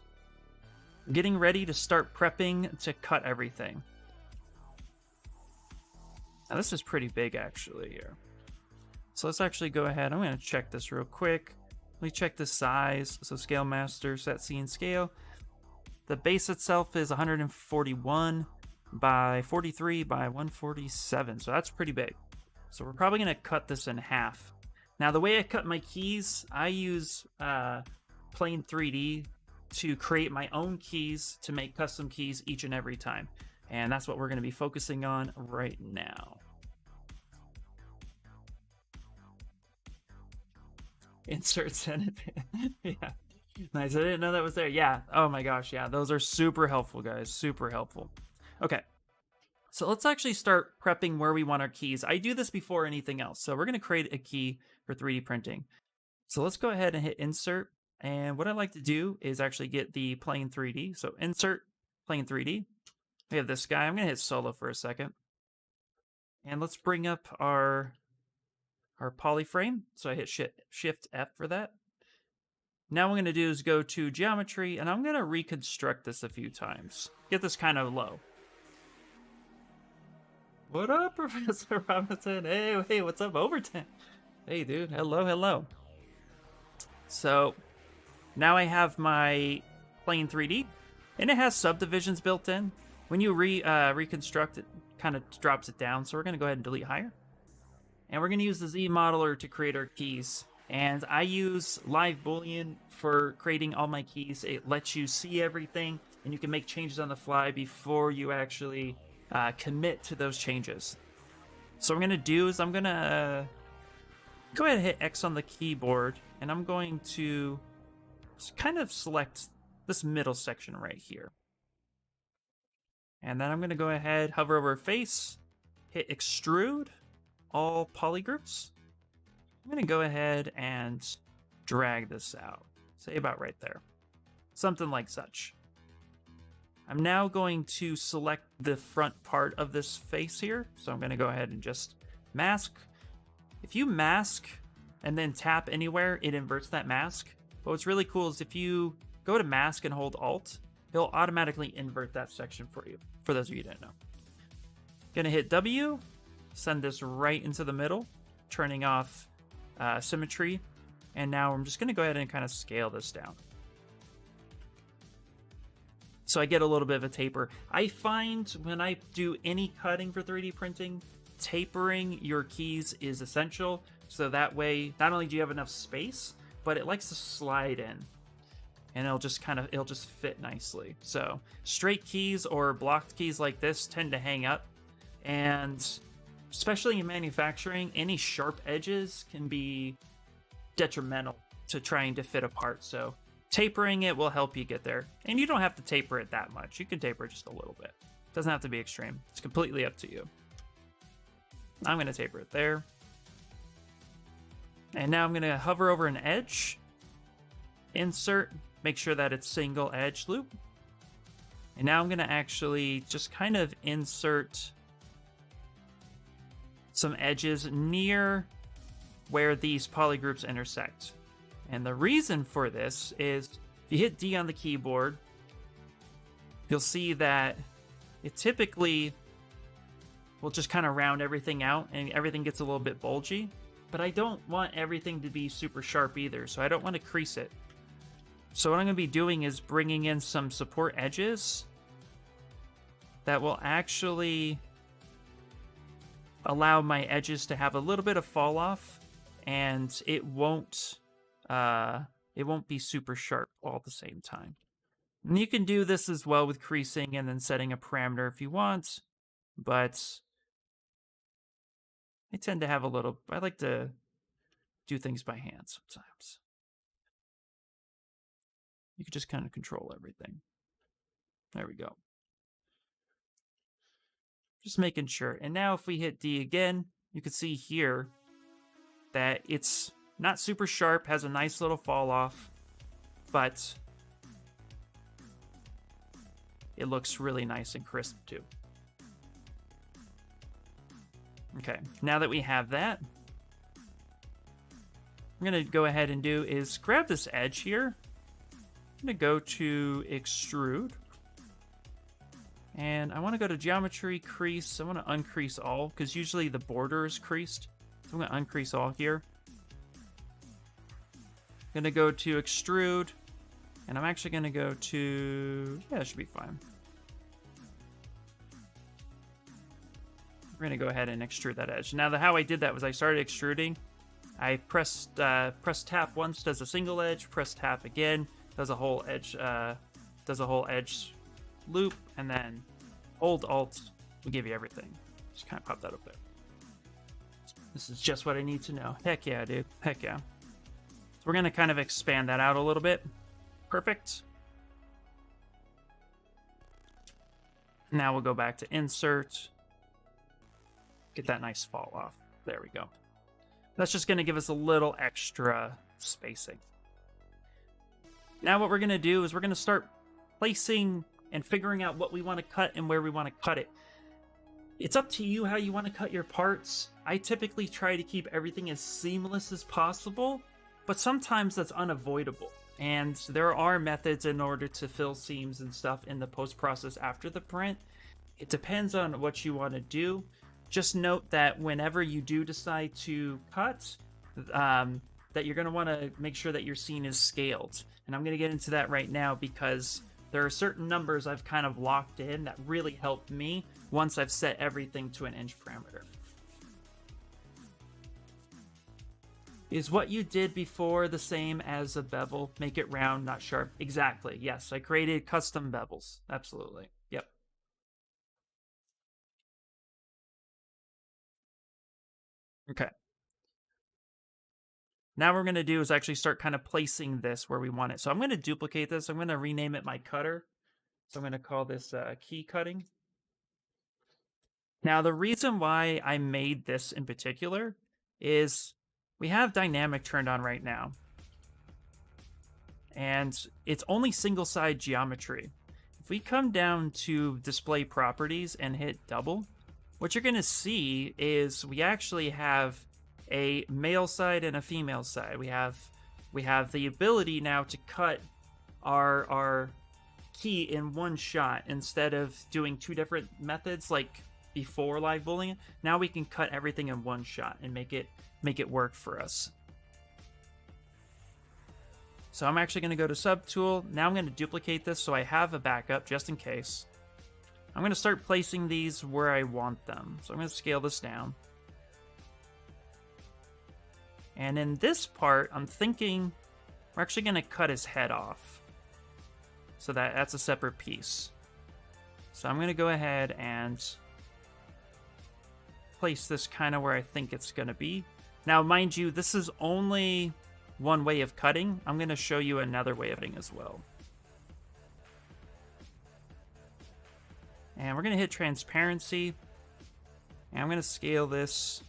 Getting ready to start prepping to cut everything. Now this is pretty big actually here. So let's actually go ahead. I'm going to check this real quick. Let me check the size. So Scale Master, Set Scene Scale. The base itself is 141 by 43 by 147. So that's pretty big. So we're probably going to cut this in half. Now the way I cut my keys, I use Plane 3D to create my own keys to make custom keys each and every time. And that's what we're going to be focusing on right now. Insert centipede. Yeah. Nice. I didn't know that was there. Yeah. Oh my gosh. Yeah. Those are super helpful, guys. Super helpful. Okay. So let's actually start prepping where we want our keys. I do this before anything else. So we're going to create a key for 3D printing. So let's go ahead and hit insert. And what I like to do is actually get the Plane 3D. So insert Plane 3D. We have this guy. I'm going to hit solo for a second. And let's bring up our polyframe. So I hit Shift F for that. Now what I'm going to do is go to geometry, and I'm going to reconstruct this a few times. Get this kind of low. What up, Professor Robinson? Hey, what's up, Overton? Hey, dude. Hello. So now I have my plane 3D, and it has subdivisions built in. When you reconstruct it, kind of drops it down. So we're going to go ahead and delete higher. And we're going to use the Z modeler to create our keys. And I use live boolean for creating all my keys. It lets you see everything, and you can make changes on the fly before you actually commit to those changes. So what I'm going to do is I'm going to go ahead and hit X on the keyboard, and I'm going to kind of select this middle section right here. And then I'm going to go ahead, hover over face, hit extrude all polygroups. I'm going to go ahead and drag this out, say about right there, something like such. I'm now going to select the front part of this face here, so I'm going to go ahead and just mask. If you mask and then tap anywhere, it inverts that mask. But what's really cool is if you go to mask and hold Alt, it'll automatically invert that section for you, for those of you who didn't know. Gonna hit W, send this right into the middle, turning off symmetry, and now I'm just going to go ahead and kind of scale this down. So I get a little bit of a taper. I find when I do any cutting for 3D printing, tapering your keys is essential. So that way, not only do you have enough space, but it likes to slide in. And it'll just fit nicely. So straight keys or blocked keys like this tend to hang up. And especially in manufacturing, any sharp edges can be detrimental to trying to fit a part. So tapering it will help you get there. And you don't have to taper it that much. You can taper it just a little bit. It doesn't have to be extreme. It's completely up to you. I'm going to taper it there. And now I'm going to hover over an edge, insert, make sure that it's single edge loop. And now I'm going to actually just kind of insert some edges near where these polygroups intersect. And the reason for this is if you hit D on the keyboard, you'll see that it typically will just kind of round everything out and everything gets a little bit bulgy. But I don't want everything to be super sharp either, so I don't want to crease it. So what I'm going to be doing is bringing in some support edges that will actually allow my edges to have a little bit of fall off, and it won't be super sharp all at the same time. And you can do this as well with creasing and then setting a parameter if you want, but I tend to have I like to do things by hand sometimes. You can just kind of control everything. There we go. Just making sure. And now if we hit D again, you can see here that it's not super sharp, has a nice little fall off, but it looks really nice and crisp too. Okay, now that we have that, I'm going to go ahead and do is grab this edge here. I'm going to go to extrude. And I want to go to geometry, crease. I want to uncrease all because usually the border is creased. So I'm going to uncrease all here. I'm going to go to extrude. And I'm actually going to go to... Yeah, it should be fine. We're going to go ahead and extrude that edge. Now, how I did that was I started extruding. I press tap once, does a single edge. Press tap again, does a whole edge loop, and then hold Alt will give you everything. Just kind of pop that up there. This is just what I need to know. Heck yeah, dude. Heck yeah. So we're going to kind of expand that out a little bit. Perfect. Now we'll go back to insert. Get that nice fall off. There we go. That's just going to give us a little extra spacing. Now what we're going to do is we're going to start placing and figuring out what we want to cut and where we want to cut it. It's up to you how you want to cut your parts. I typically try to keep everything as seamless as possible, but sometimes that's unavoidable. And there are methods in order to fill seams and stuff in the post-process after the print. It depends on what you want to do. Just note that whenever you do decide to cut, that you're going to want to make sure that your scene is scaled. And I'm going to get into that right now because there are certain numbers I've kind of locked in that really help me once I've set everything to an inch parameter. Is what you did before the same as a bevel? Make it round, not sharp. Exactly. Yes, I created custom bevels. Absolutely. Yep. Okay. Now what we're going to do is actually start kind of placing this where we want it. So I'm going to duplicate this. I'm going to rename it my cutter. So I'm going to call this key cutting. Now the reason why I made this in particular is we have dynamic turned on right now. And it's only single side geometry. If we come down to display properties and hit double, what you're going to see is we actually have a male side and a female side. We have the ability now to cut our key in one shot instead of doing two different methods like before live boolean. Now we can cut everything in one shot and make it work for us. So I'm actually going to go to subtool. Now I'm going to duplicate this so I have a backup just in case. I'm going to start placing these where I want them. So I'm going to scale this down. And in this part, I'm thinking we're actually going to cut his head off. So that's a separate piece. So I'm going to go ahead and place this kind of where I think it's going to be. Now, mind you, this is only one way of cutting. I'm going to show you another way of cutting as well. And we're going to hit transparency. And I'm going to scale this.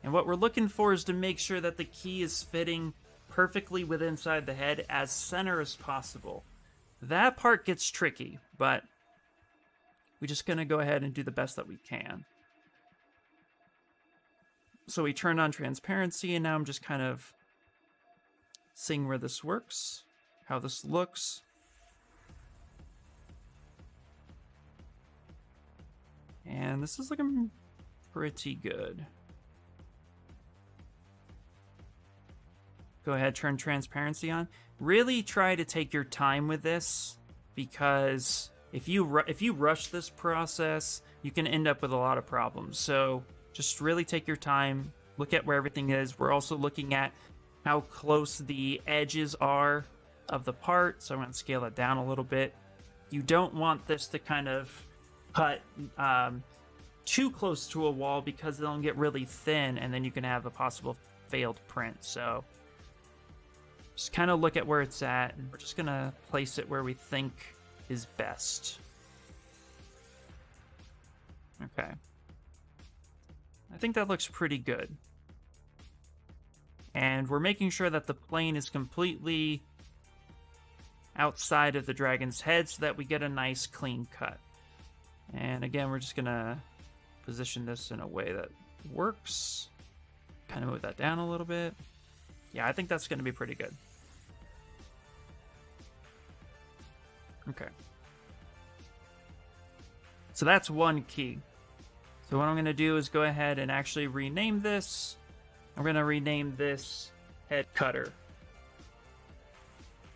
And what we're looking for is to make sure that the key is fitting perfectly within inside the head as center as possible. That part gets tricky, but we're just going to go ahead and do the best that we can. So we turned on transparency, and now I'm just kind of seeing where this works, how this looks. And this is looking pretty good. Go ahead, turn transparency on. Really try to take your time with this, because if you rush this process, you can end up with a lot of problems. So just really take your time, look at where everything is. We're also looking at how close the edges are of the part, so I'm going to scale it down a little bit. You don't want this to kind of cut too close to a wall, because it'll get really thin, and then you can have a possible failed print. So just kind of look at where it's at, and we're just going to place it where we think is best. Okay. I think that looks pretty good. And we're making sure that the plane is completely outside of the dragon's head so that we get a nice clean cut. And again, we're just going to position this in a way that works. Kind of move that down a little bit. Yeah, I think that's going to be pretty good. Okay. So that's one key. So what I'm going to do is go ahead and actually rename this. I'm going to rename this head cutter.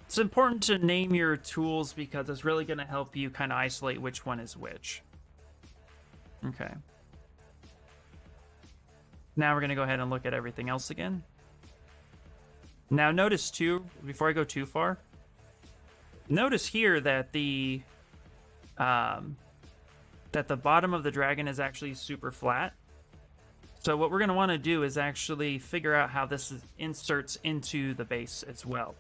It's important to name your tools because it's really going to help you kind of isolate which one is which. Okay. Now we're going to go ahead and look at everything else again. Now notice too, before I go too far, notice here that the bottom of the dragon is actually super flat. So what we're going to want to do is actually figure out how this inserts into the base as well.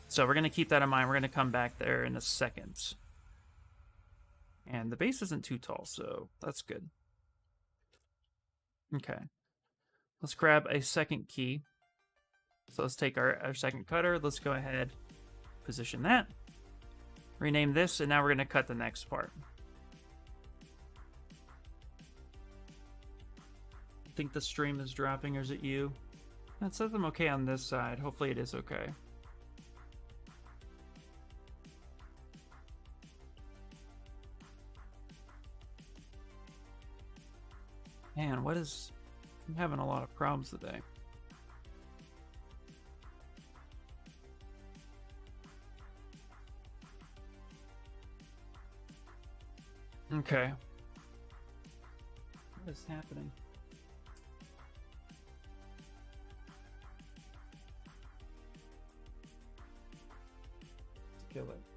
So we're going to keep that in mind. We're going to come back there in a second. And the base isn't too tall, so that's good. Okay. Let's grab a second key. So let's take our second cutter. Let's go ahead, position that. Rename this, and now we're going to cut the next part. I think the stream is dropping, or is it you? It says I'm okay on this side. Hopefully it is okay. Man, I'm having a lot of problems today. Okay. What is happening? Let's kill it.